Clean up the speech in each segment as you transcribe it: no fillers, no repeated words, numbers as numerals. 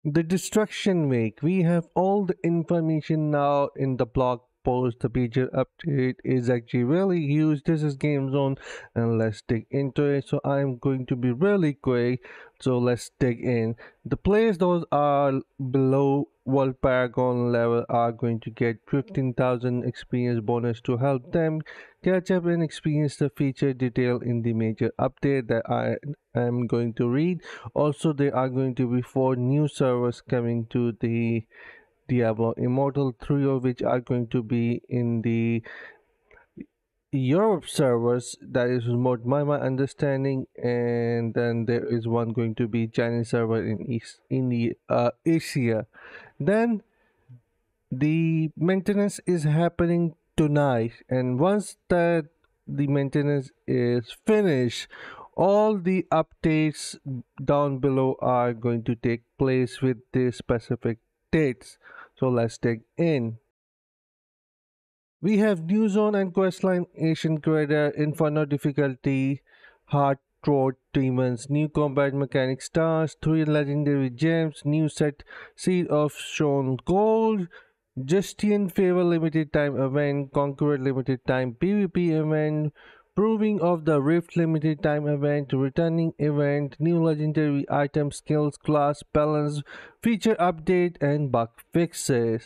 The Destruction Wake. We have all the information now in the blog post. The major update is actually really huge. This is GameZone, and let's dig into it. So I'm going to be really quick. So let's dig in. The players those are below World Paragon level are going to get 15,000 experience bonus to help them catch up and experience the feature detail in the major update that I am going to read. Also, there are going to be 4 new servers coming to the Diablo Immortal, 3 of which are going to be in the Europe servers. That is what my understanding, and then there is one going to be Chinese server in the Asia. Then the maintenance is happening tonight, and once that the maintenance is finished, all the updates down below are going to take place with the specific dates. So let's dig in. We have new zone and questline Asian Creator, Inferno difficulty, Heart Throat Demons, new combat mechanic stars, 3 legendary gems, new set Seed of Shown Gold, Justinian Favor limited time event, Conqueror limited time PvP event, Proving of the Rift limited time event, returning event, new legendary item skills, class balance, feature update, and bug fixes.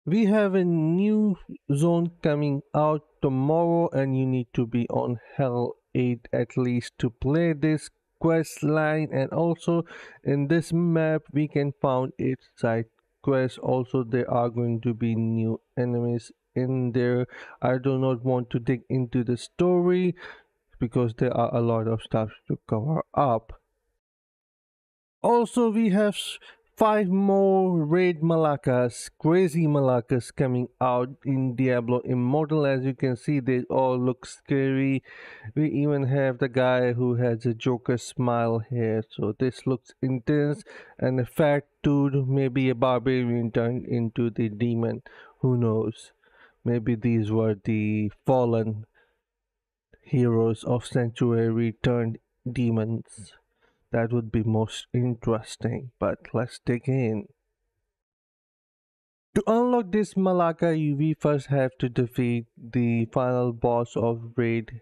We have a new zone coming out tomorrow, and you need to be on Hell 8 at least to play this quest line. And also in this map we can find 8 side quests. Also there are going to be new enemies in there. I do not want to dig into the story because there are a lot of stuff to cover up. Also, we have 5 more raid Malakas, crazy Malakas coming out in Diablo Immortal. As you can see, they all look scary. We even have the guy who has a Joker smile here. So this looks intense, and a fat dude, maybe a barbarian turned into the demon. Who knows? Maybe these were the fallen heroes of Sanctuary turned demons. That would be most interesting, but let's dig in. To unlock this Malaka, we first have to defeat the final boss of Raid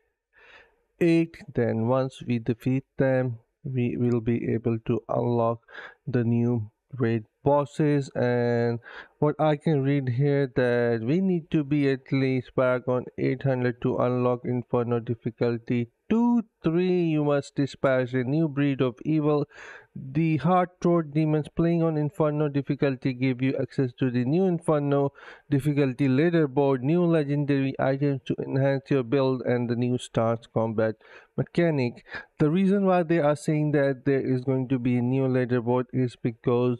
8. Then once we defeat them, we will be able to unlock the new raid bosses. And what I can read here that we need to be at least Paragon 800 to unlock Inferno difficulty 2, 3. You must dispatch a new breed of evil. The Heart-Throat demons playing on Inferno difficulty give you access to the new Inferno difficulty leaderboard, new legendary items to enhance your build, and the new stars combat mechanic. The reason why they are saying that there is going to be a new leaderboard is because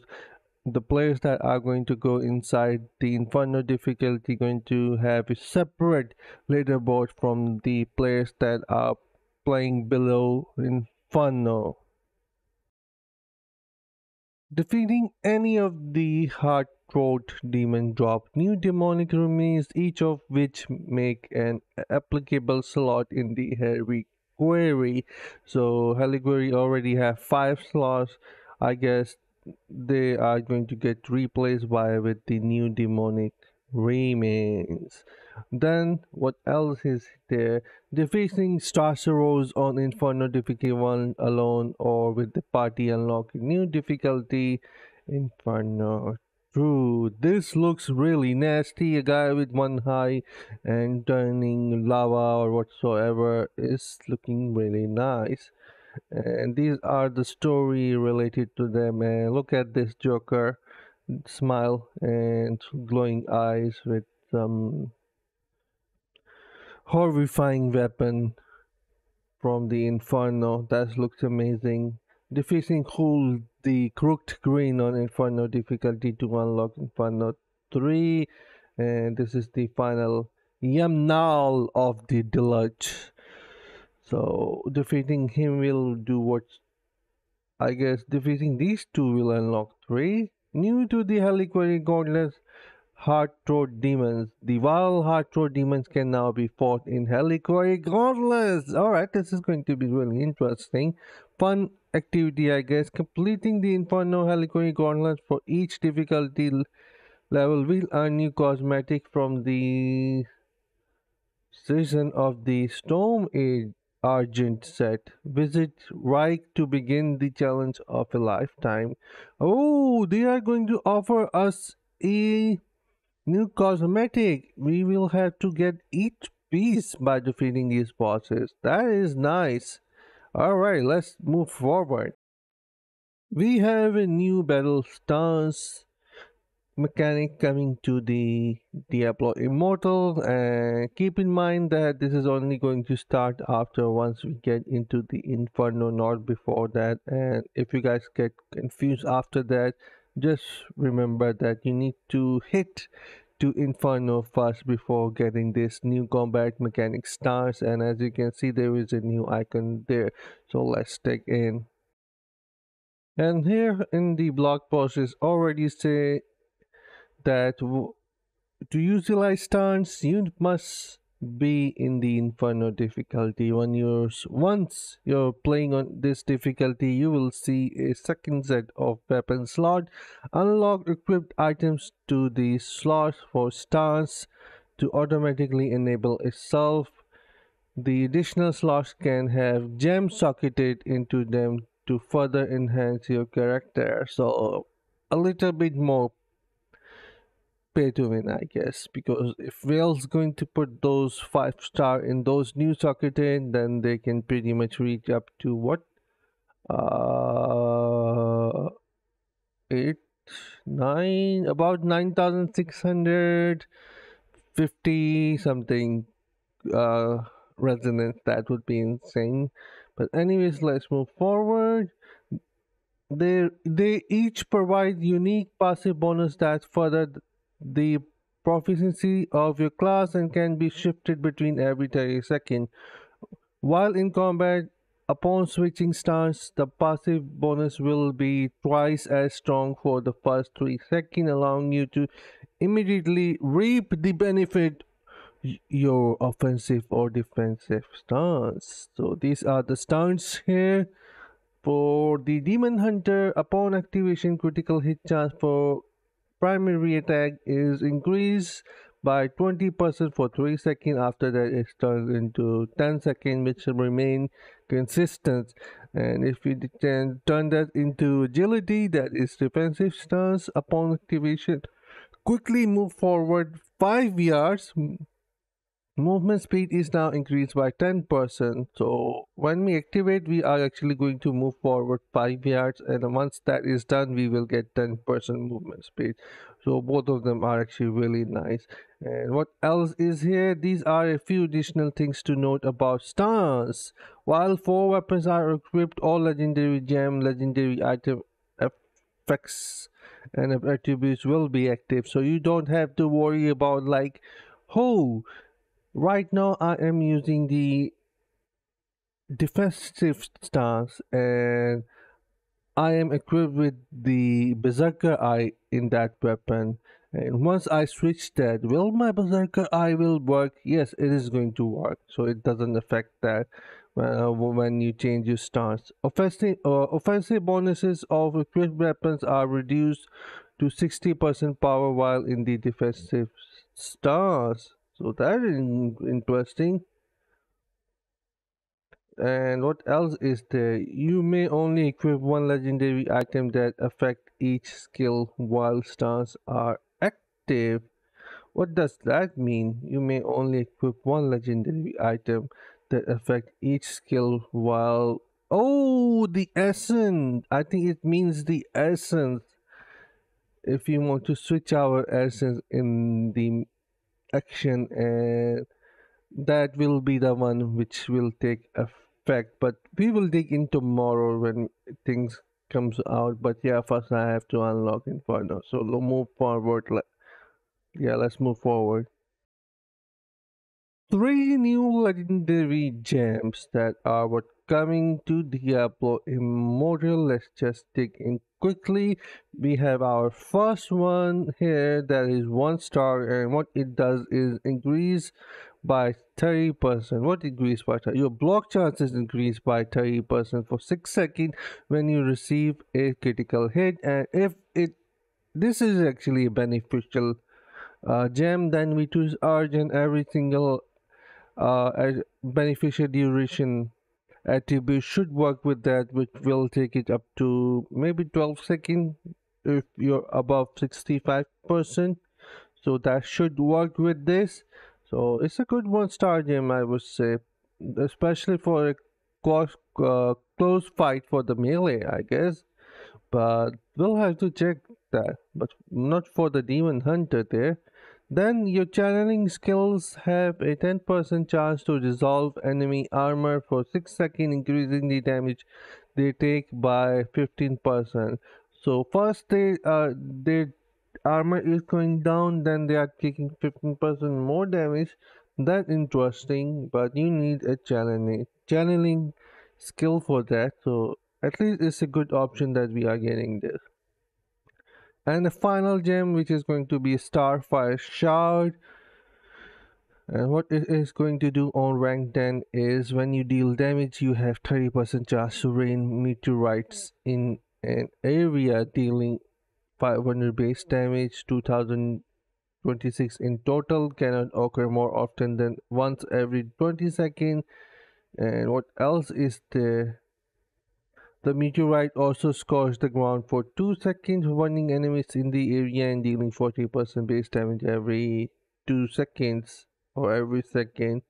the players that are going to go inside the Inferno difficulty going to have a separate leaderboard from the players that are playing below Inferno. Defeating any of the Heart-Throat demon drop new demonic remains, each of which make an applicable slot in the Reliquary. So Reliquary already have 5 slots. I guess they are going to get replaced by with the new demonic remains. Then what else is there? Defeating Starceros on Inferno difficulty 1 alone or with the party unlocking new difficulty Inferno 2. This looks really nasty. A guy with 1 eye and turning lava or whatsoever is looking really nice. And these are the story related to them. And look at this Joker smile and glowing eyes with some horrifying weapon from the Inferno. That looks amazing. Defeating Hull the Crooked Green on Inferno difficulty to unlock Inferno 3. And this is the final Yamnal of the Deluge. So defeating him will do what I guess defeating these 2 will unlock 3. New to the Reliquary Godless Heart-Throat demons. The vile Heart-Throat demons can now be fought in Reliquary Godless. Alright, this is going to be really interesting. Fun activity, I guess. Completing the Inferno Helicoid Gauntlet for each difficulty level will earn new cosmetic from the season of the Storm Age Argent set. Visit Reich to begin the challenge of a lifetime. Oh, they are going to offer us a new cosmetic. We will have to get each piece by defeating these bosses. That is nice. Alright, let's move forward. We have a new battle stance mechanic coming to the Diablo Immortal, and keep in mind that this is only going to start after once we get into the Inferno, not before that. And if you guys get confused after that, just remember that you need to hit to Inferno first before getting this new combat mechanic starts. And as you can see, there is a new icon there, so let's take in. And here in the blog post is already say that to utilize stance, you must be in the Inferno difficulty. Once you're playing on this difficulty, you will see a second set of weapon slot. Unlock equipped items to the slots for stance to automatically enable itself. The additional slots can have gems socketed into them to further enhance your character. So a little bit more pay to win, I guess, because if Wales going to put those 5-star in those new socketed, then they can pretty much reach up to what, uh 8 9 about 9,650 something resonance. That would be insane. But anyways, let's move forward. They each provide unique passive bonus that further the proficiency of your class and can be shifted between every 30 seconds. While in combat, upon switching stance, the passive bonus will be twice as strong for the first 3 seconds, allowing you to immediately reap the benefit your offensive or defensive stance. So these are the stance here. For the Demon Hunter, upon activation, critical hit chance for primary attack is increased by 20% for 3 seconds. After that, it turns into 10 seconds, which will remain consistent. And if we can turn that into agility, that is defensive stance, upon activation, quickly move forward 5 yards. Movement speed is now increased by 10%. So when we activate, we are actually going to move forward 5 yards, and once that is done, we will get 10% movement speed. So both of them are actually really nice. And what else is here? These are a few additional things to note about stance. While 4 weapons are equipped, all legendary gem, legendary item effects and attributes will be active. So you don't have to worry about like, oh, right now I am using the defensive stance and I am equipped with the Berserker Eye in that weapon. And once I switch that, will my Berserker Eye will work? Yes, it is going to work. So it doesn't affect that when you change your stance. Offensive bonuses of equipped weapons are reduced to 60% power while in the defensive stance. So that is interesting. And what else is there? You may only equip one legendary item that affect each skill while stance are active. What does that mean? You may only equip one legendary item that affect each skill while... Oh, the essence! I think it means the essence. If you want to switch our essence in the action, and that will be the one which will take effect, but we will dig in tomorrow when things comes out. But yeah, first I have to unlock Inferno, so move forward. Yeah, let's move forward. 3 new legendary gems that are what coming to Diablo Immortal. Let's just dig in quickly. We have our first one here that is 1 star, and what it does is increase by 30%. What increased by 30? Your block chances increase by 30% for 6 seconds when you receive a critical hit, and if it this is actually a beneficial gem, then we choose urge, and every single beneficial duration attribute should work with that, which will take it up to maybe 12 seconds if you're above 65%. So that should work with this. So it's a good one star gem, I would say, especially for a close fight for the melee, I guess. But we'll have to check that, but not for the demon hunter there. Then your channeling skills have a 10% chance to dissolve enemy armor for 6 seconds, increasing the damage they take by 15%. So first their armor is going down, then they are taking 15% more damage. That interesting, but you need a channeling skill for that. So at least it's a good option that we are getting this. And the final gem, which is going to be Starfire Shard. And what it is going to do on rank 10 is when you deal damage, you have 30% chance to rain meteorites in an area, dealing 500 base damage, 2026 in total, cannot occur more often than once every 20 seconds. And what else is there? The meteorite also scores the ground for 2 seconds, warning enemies in the area and dealing 40% base damage every 2 seconds or every second.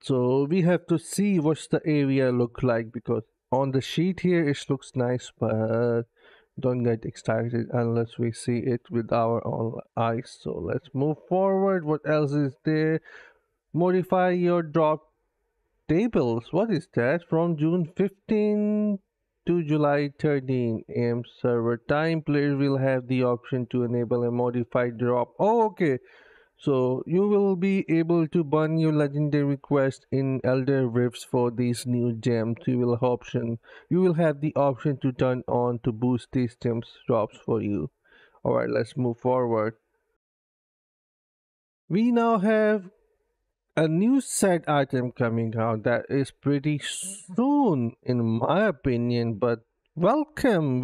So we have to see what's the area look like, because on the sheet here it looks nice, but don't get excited unless we see it with our own eyes. So let's move forward. What else is there? Modify your drop tables. What is that? From June 15 to July 13 AM server time, players will have the option to enable a modified drop. Oh, okay. So you will be able to burn your legendary quest in Elder Rifts for these new gems. You will have the option to turn on to boost these gems drops for you. Alright, let's move forward. We now have a new set item coming out that is pretty soon in my opinion, but welcome.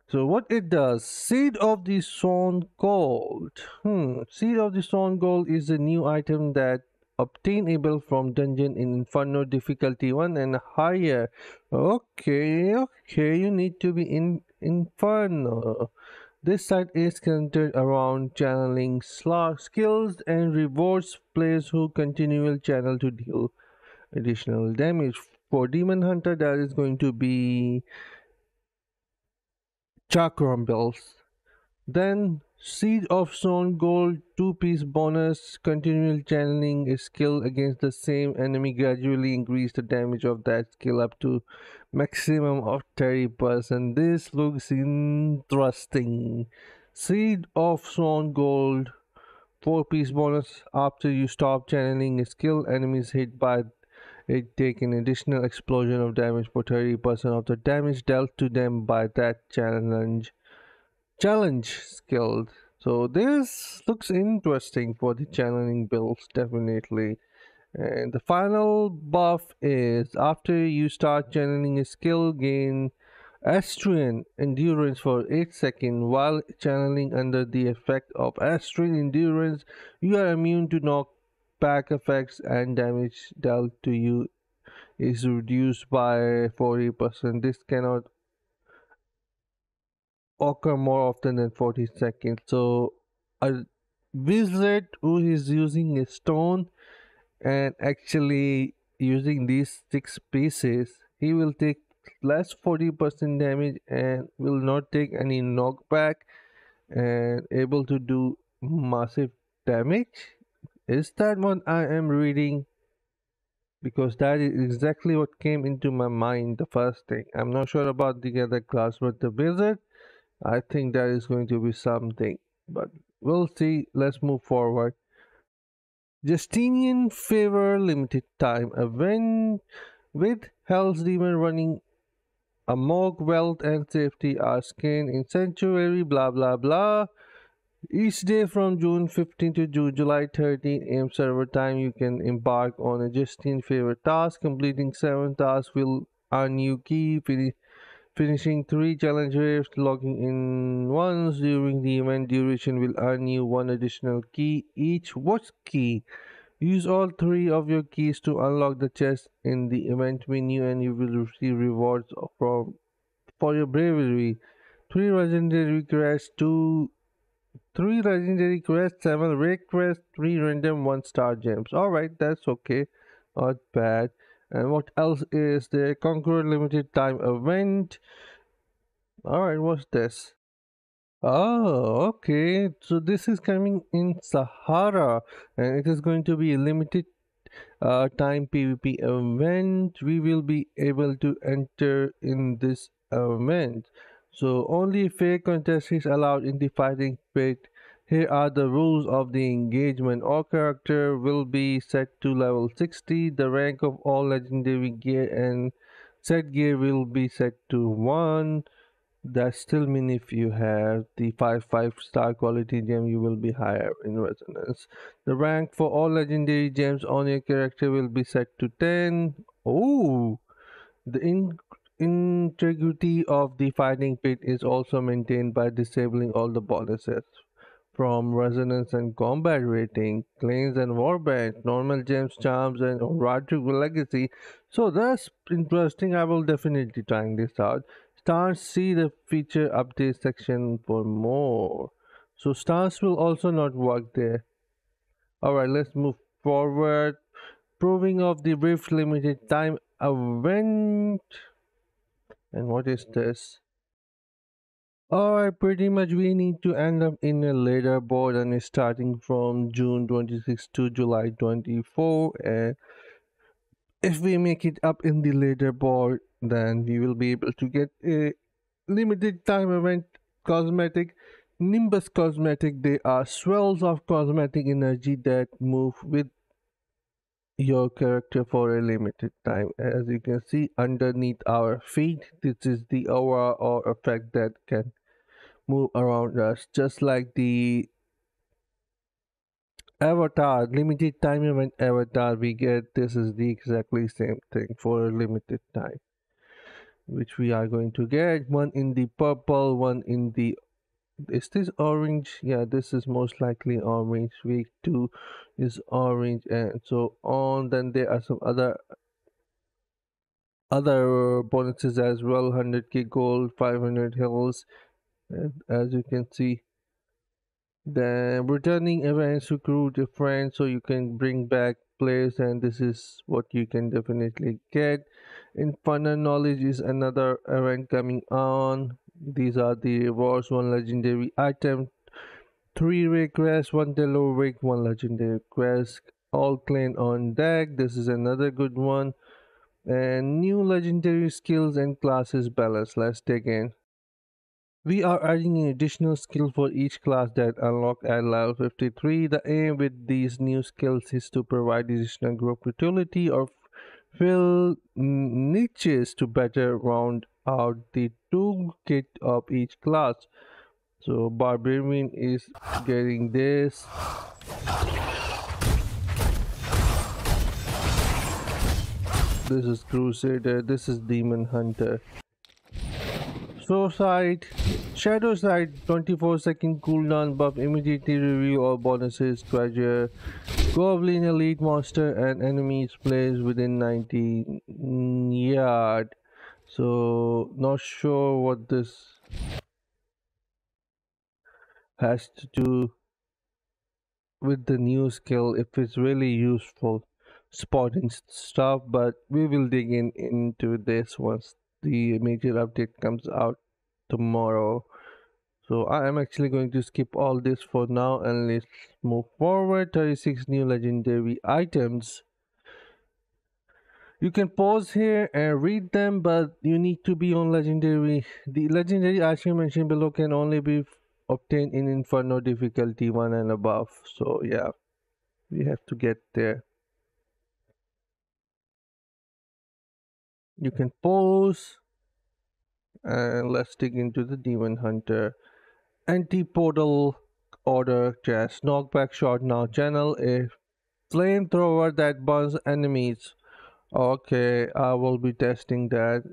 So what it does, Seed of the Sown Gold. Seed of the Sown Gold is a new item that obtainable from dungeon in Inferno difficulty 1 and higher. Okay, you need to be in Inferno. This site is centered around channeling skills and rewards players who continually channel to deal additional damage. For Demon Hunter, that is going to be chakram bells. Then Seed of Sown Gold 2-piece bonus. Continual channeling a skill against the same enemy gradually increase the damage of that skill up to maximum of 30%. This looks interesting. Seed of Sown Gold 4-piece bonus. After you stop channeling a skill, enemies hit by it take an additional explosion of damage for 30% of the damage dealt to them by that challenge skilled. So this looks interesting for the channeling builds, definitely. And the final buff is after you start channeling a skill, gain Astrian endurance for 8 seconds. While channeling under the effect of Astrian endurance, you are immune to knockback effects and damage dealt to you is reduced by 40%. This cannot occur more often than 40 seconds. So a wizard who is using a stone and actually using these 6 pieces, he will take less 40% damage and will not take any knockback and able to do massive damage. Is that what I am reading? Because that is exactly what came into my mind the first thing. I'm not sure about the other class, but the wizard, I think that is going to be something, but we'll see. Let's move forward. Justinian Favor limited time event with Hell's Demon running amok, wealth and safety are scanned in sanctuary, blah blah blah. Each day from June 15 to July 13 AM server time, you can embark on a Justinian Favor task. Completing 7 tasks will earn you key. Finishing 3 challenge waves, logging in once during the event duration will earn you 1 additional key each. What key? Use all 3 of your keys to unlock the chest in the event menu and you will receive rewards for your bravery. 3 legendary quests, 3 legendary quests, 7 rare quests, 3 random 1-star gems. Alright, that's okay. Not bad. And what else is there? Conqueror limited time event. Alright, what's this? Oh, okay. So this is coming in Sahara and it is going to be a limited time PvP event. We will be able to enter in this event. So only fair contest is allowed in the fighting pit. Here are the rules of the engagement. All character will be set to level 60. The rank of all legendary gear and set gear will be set to 1. That still mean if you have the 5-star quality gem, you will be higher in resonance. The rank for all legendary gems on your character will be set to 10. Oh, the integrity of the fighting pit is also maintained by disabling all the bonuses from resonance and combat rating, claims and warband, normal gems, charms, and Roderick legacy. So that's interesting. I will definitely trying this out. Stars, see the feature update section for more. So stars will also not work there. Alright, let's move forward. Proving of the Rift limited time event. And what is this? Alright, pretty much we need to end up in a leaderboard and it's starting from June 26 to July 24. And if we make it up in the leaderboard, then we will be able to get a limited time event cosmetic. Nimbus cosmetic, they are swells of cosmetic energy that move with your character for a limited time. As you can see underneath our feet, this is the aura or effect that can move around us, just like the avatar limited time event avatar we get. This is the exactly same thing for a limited time, which we are going to get one in the purple, one in the, is this orange? Yeah, this is most likely orange. Week 2 is orange and so on. Then there are some other bonuses as well. 100k gold, 500 hills, and as you can see, the returning events recruit a friend so you can bring back players, and this is what you can definitely get. Infinite knowledge is another event coming on. These are the rewards: 1 legendary item, 3 rare quests, 1 yellow rig, 1 legendary quest, all claim on deck. This is another good one. And new legendary skills and classes balance. Let's dig in. We are adding an additional skill for each class that unlock at level 53. The aim with these new skills is to provide additional group utility or fill niches to better round out the toolkit of each class. So Barbarian is getting this. This is Crusader. This is Demon Hunter. So side, Shadow side, 24-second cooldown buff, immediately review all bonuses, treasure, Goblin elite monster and enemies placed within 90 yard. So not sure what this has to do with the new skill, if it's really useful spotting stuff, but we will dig into this once the major update comes out tomorrow. So I am actually going to skip all this for now and let's move forward. 36 new legendary items. You can pause here and read them, but you need to be on legendary. The legendary item mentioned below can only be obtained in Inferno difficulty 1 and above. So yeah, we have to get there. You can pause and let's dig into the Demon Hunter. Anti-portal order chest. Knockback shot now. Channel a flamethrower that burns enemies. Okay, I will be testing that.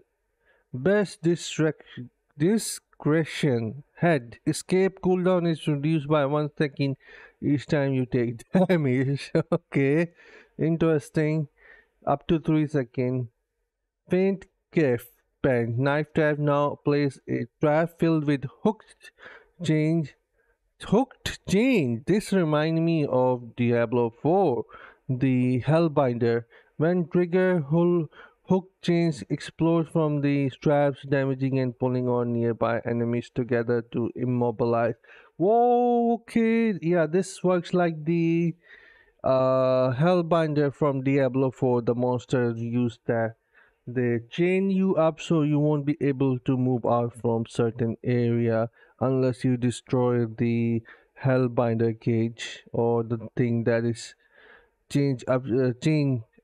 Best discretion. Head. Escape cooldown is reduced by 1 second each time you take damage. Okay. Interesting. Up to 3 seconds. Faint Kef pen. Knife trap now plays a trap filled with change hooked chain. This reminds me of Diablo 4, the Hellbinder. When trigger hooked chains explode from the straps, damaging and pulling on nearby enemies together to immobilize. Whoa, okay, yeah, this works like the Hellbinder from Diablo 4. The monsters use that. They chain you up so you won't be able to move out from certain area unless you destroy the Hellbinder cage or the thing that is chain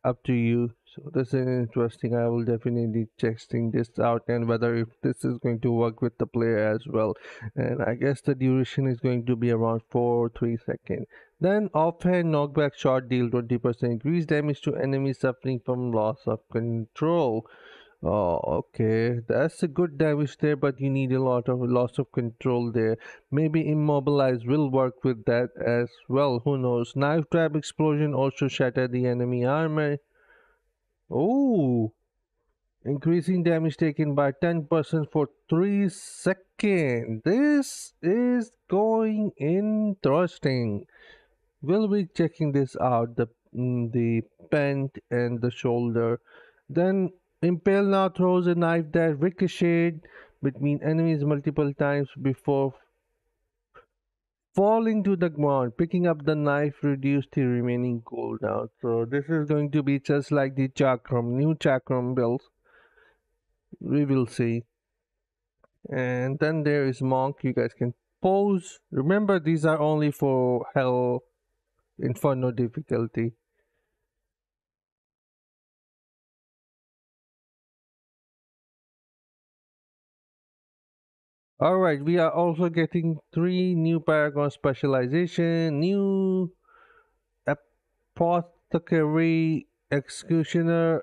up to you. So this is interesting. I will definitely testing this out and whether if this is going to work with the player as well. And I guess the duration is going to be around 4 3 seconds. Then offhand knockback shot deal 20% increased damage to enemies suffering from loss of control. Oh, okay. That's a good damage there, but you need a lot of loss of control there. Maybe immobilize will work with that as well. Who knows? Knife trap explosion also shatter the enemy armor. Oh, increasing damage taken by 10% for 3 seconds. This is going interesting. We'll be checking this out, the pant and the shoulder. Then Impale now throws a knife that ricocheted between enemies multiple times before falling to the ground. Picking up the knife reduced the remaining cooldown. So this is going to be just like the chakram, new chakram builds. We will see. And then there is Monk. You guys can pose. Remember, these are only for Hell Inferno difficulty. Alright, we are also getting 3 new Paragon Specialization, new Apothecary, Executioner,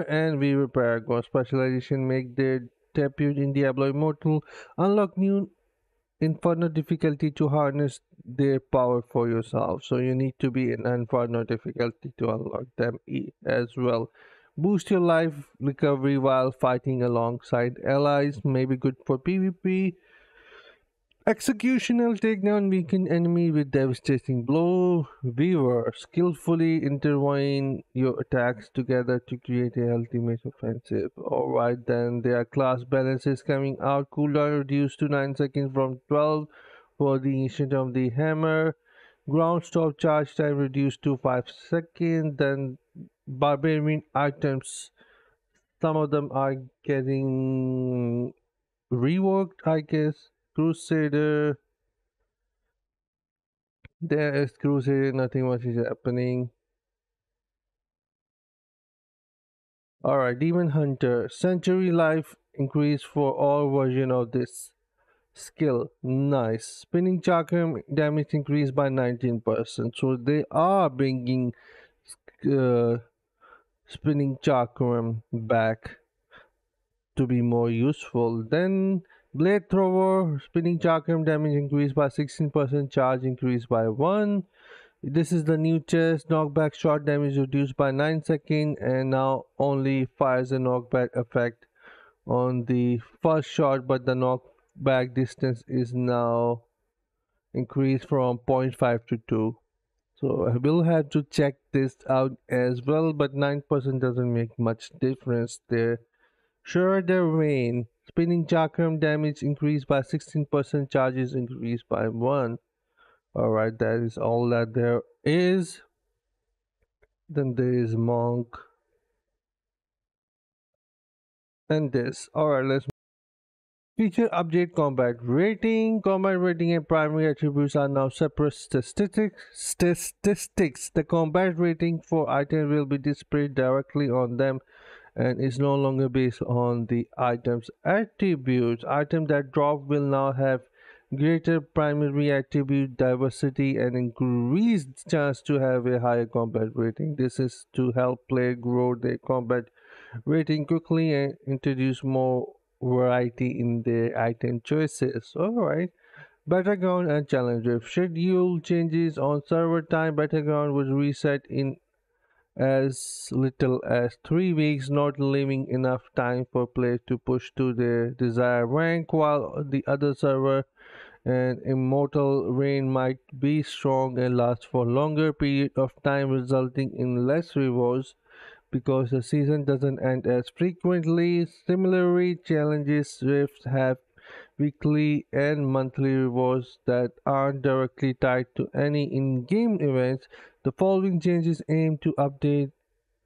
and Weaver Paragon Specialization make their debut in Diablo Immortal. Unlock new Inferno difficulty to harness their power for yourself. So you need to be in Inferno difficulty to unlock them as well. Boost your life recovery while fighting alongside allies. May be good for PvP. Executional takedown weaken enemy with devastating blow. Weaver skillfully intertwine your attacks together to create a ultimate offensive. Alright then, their class balances coming out. Cooldown reduced to 9 seconds from 12 for the Ancient of the Hammer. Ground stop charge time reduced to 5 seconds. Then barbarian items, some of them are getting reworked, I guess. Crusader, there is Crusader, nothing much is happening. Alright, Demon Hunter, Century Life increase for all version of this skill. Nice. Spinning Chakram damage increased by 19%. So they are bringing uh, Spinning Chakram back to be more useful. Then Blade Thrower, Spinning Chakram damage increased by 16%, charge increased by 1. This is the new chest. Knockback shot damage reduced by 9 seconds and now only fires a knockback effect on the first shot, but the knockback distance is now increased from 0.5 to 2. So I will have to check this out as well, but 9% doesn't make much difference there. Sure, the rain. Spinning chakram damage increased by 16%, charges increased by 1. Alright, that is all that there is. Then there is Monk. And this. Alright, let's feature update combat rating. Combat rating and primary attributes are now separate statistics. The combat rating for items will be displayed directly on them and is no longer based on the item's attributes. Items that drop will now have greater primary attribute diversity, and increased chance to have a higher combat rating. This is to help players grow their combat rating quickly and introduce more variety in their item choices. Alright. Battleground and Challenge Rift. Schedule changes on server time. Battleground was reset in as little as 3 weeks, not leaving enough time for players to push to their desired rank, while the other server and Immortal Reign might be strong and last for longer period of time, resulting in less rewards because the season doesn't end as frequently. Similarly, challenges rifts have weekly and monthly rewards that aren't directly tied to any in-game events. The following changes aim to update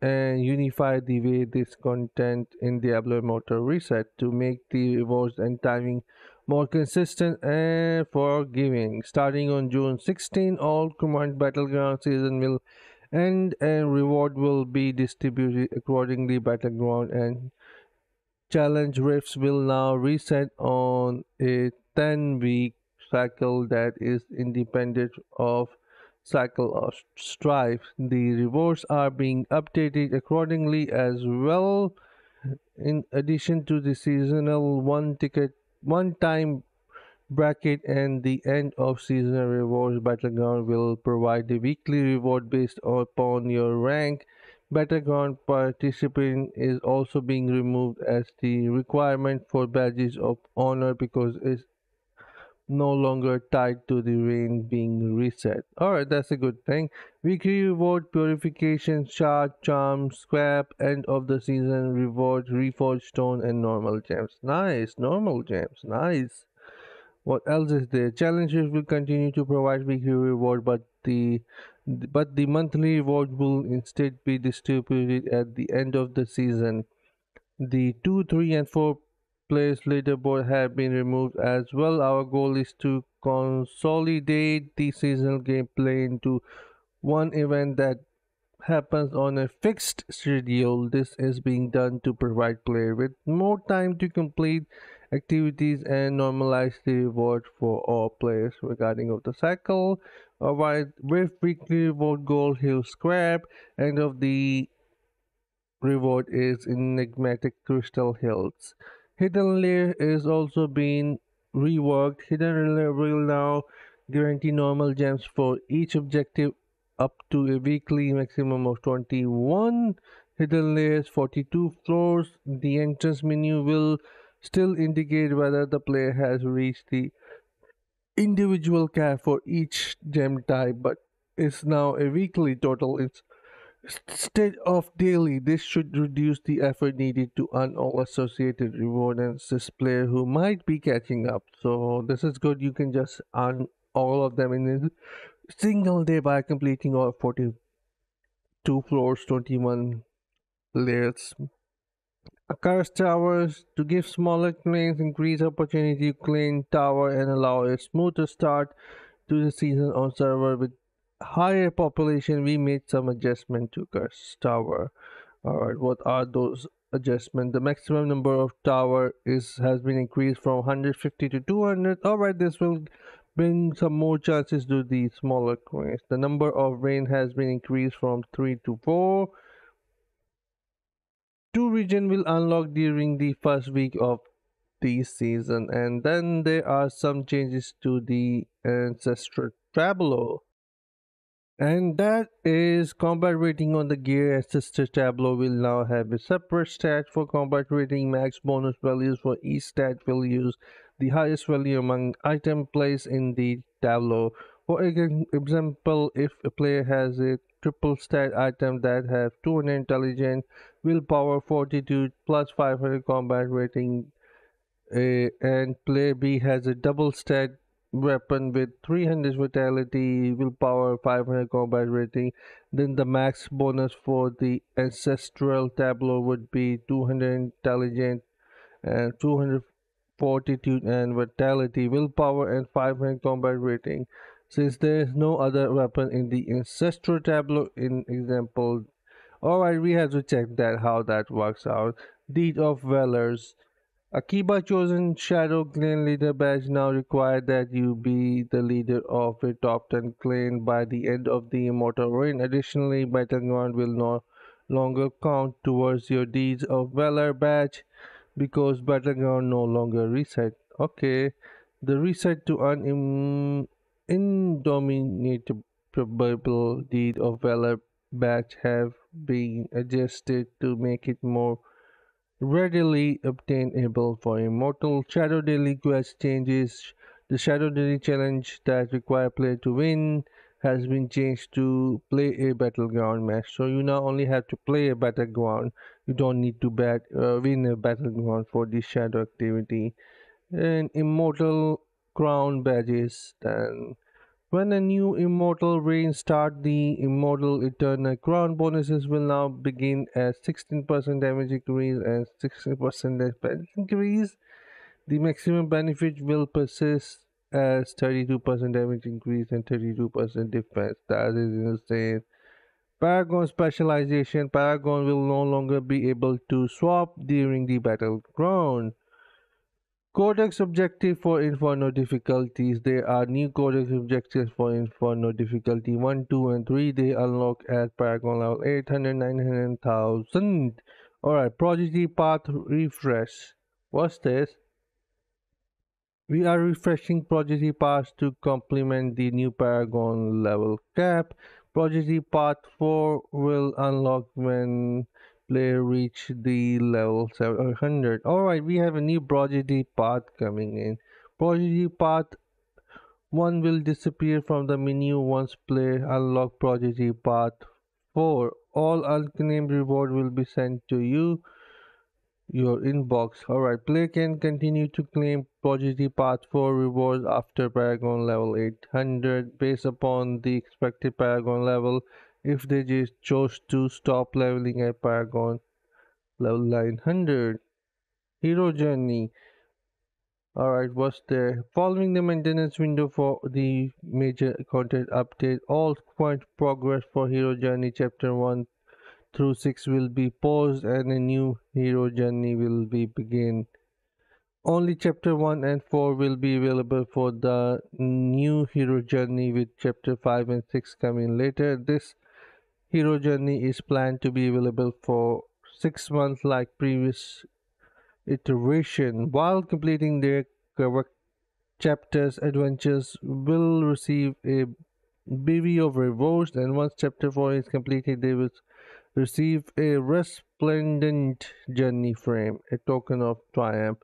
and unify the way this content in Diablo Immortal reset to make the rewards and timing more consistent and forgiving. Starting on June 16, all Command Battleground season will end and reward will be distributed accordingly. Battleground and Challenge Rifts will now reset on a 10-week cycle that is independent of cycle of strife. The rewards are being updated accordingly as well. In addition to the seasonal one-time bracket and the end of seasonal rewards, Battleground will provide a weekly reward based upon your rank. Battleground participant is also being removed as the requirement for badges of honor because it's no longer tied to the rain being reset. Alright, that's a good thing. Weekly reward purification, shard, charm, scrap, end of the season reward, reforged stone, and normal gems. Nice, normal gems, nice. What else is there? Challenges will continue to provide weekly reward, but the monthly reward will instead be distributed at the end of the season. The 2, 3, and 4 place leaderboard have been removed as well. Our goal is to consolidate the seasonal gameplay into one event that happens on a fixed schedule. This is being done to provide player with more time to complete activities and normalize the reward for all players. Regarding of the cycle, alright, with weekly reward goal he'll scrap. End of the reward is enigmatic crystal hills. Hidden layer is also being reworked. Hidden layer will now guarantee normal gems for each objective up to a weekly maximum of 21 hidden layers, 42 floors. The entrance menu will still indicate whether the player has reached the individual cap for each gem type, but is now a weekly total instead of daily. This should reduce the effort needed to earn all associated reward and assist player who might be catching up. So this is good. You can just earn all of them in a single day by completing all 42 floors, 21 layers. Curse towers to give smaller claims increase opportunity to claim tower and allow a smoother start to the season on server with higher population. We made some adjustment to curse tower. Alright, what are those adjustments? The maximum number of tower has been increased from 150 to 200. Alright, this will bring some more chances to the smaller coins. The number of rain has been increased from 3 to 4. Two region will unlock during the first week of the season, and then there are some changes to the ancestral tableau. And that is combat rating on the gear. Ancestor tableau will now have a separate stat for combat rating. Max bonus values for each stat will use the highest value among item placed in the tableau. For example, if a player has a triple stat item that have 200 intelligence, willpower, fortitude, plus 500 combat rating, and player B has a double stat weapon with 300 vitality, willpower, 500 combat rating, then the max bonus for the ancestral tableau would be 200 intelligence and 200 fortitude and vitality, willpower, and 500 combat rating. Since there is no other weapon in the ancestral tableau in example, alright, we have to check that how that works out. Deed of Valors. Akiba chosen Shadow Clan leader badge now require that you be the leader of a top 10 clan by the end of the Immortal Reign. Additionally, Battleground will no longer count towards your Deeds of Valor badge because Battleground no longer reset. Okay, the reset to an indomitable Deed of Valor badge have been adjusted to make it more readily obtainable for Immortal. Shadow Daily quest changes. The Shadow Daily challenge that require player to win has been changed to play a battleground match. So you now only have to play a battleground. You don't need to win a battleground for this shadow activity. And Immortal crown badges. Then when a new Immortal Reign start, the Immortal Eternal Crown bonuses will now begin at 16% damage increase and 60% defense increase. The maximum benefit will persist as 32% damage increase and 32% defense. That is insane. Paragon Specialization. Paragon will no longer be able to swap during the battleground. Codex objective for Inferno difficulties. There are new Codex objectives for Inferno difficulty 1, 2, and 3. They unlock at Paragon level 800, 900,000. Alright, Prodigy Path Refresh. What's this? We are refreshing Prodigy Path to complement the new Paragon level cap. Prodigy Path 4 will unlock when player reach the level 700. Alright, we have a new Prodigy Path coming in. Prodigy Path 1 will disappear from the menu once player unlock Prodigy Path 4. All unclaimed reward will be sent to your inbox. Alright, player can continue to claim Prodigy Path 4 rewards after Paragon level 800 based upon the expected Paragon level if they just chose to stop leveling at Paragon level 900. Hero Journey. Alright, what's there? Following the maintenance window for the major content update, all current progress for Hero Journey Chapter 1 through 6 will be paused and a new hero journey will be begin. Only chapter 1 and 4 will be available for the new hero journey with chapter 5 and 6 coming later. This hero journey is planned to be available for 6 months like previous iteration. While completing their correct chapters, adventurers will receive a bevy of rewards, and once chapter 4 is completed they will receive a resplendent journey frame, a token of triumph.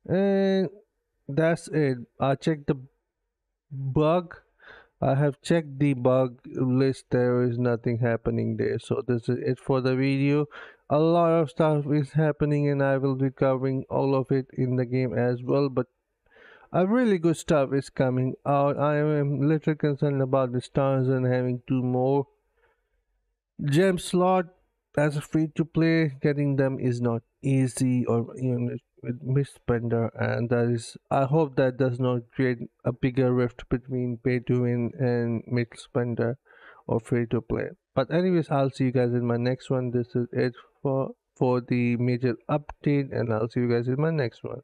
And that's it. I checked the bug. I have checked the bug list. There is nothing happening there. So this is it for the video. A lot of stuff is happening and I will be covering all of it in the game as well. But a really good stuff is coming out. I am a little concerned about the stars and having two more gem slot as a free to play. Getting them is not easy or even with misspender, and that is I hope that does not create a bigger rift between pay to win and mid spender or free to play. But anyways, I'll see you guys in my next one. This is it for the major update, and I'll see you guys in my next one.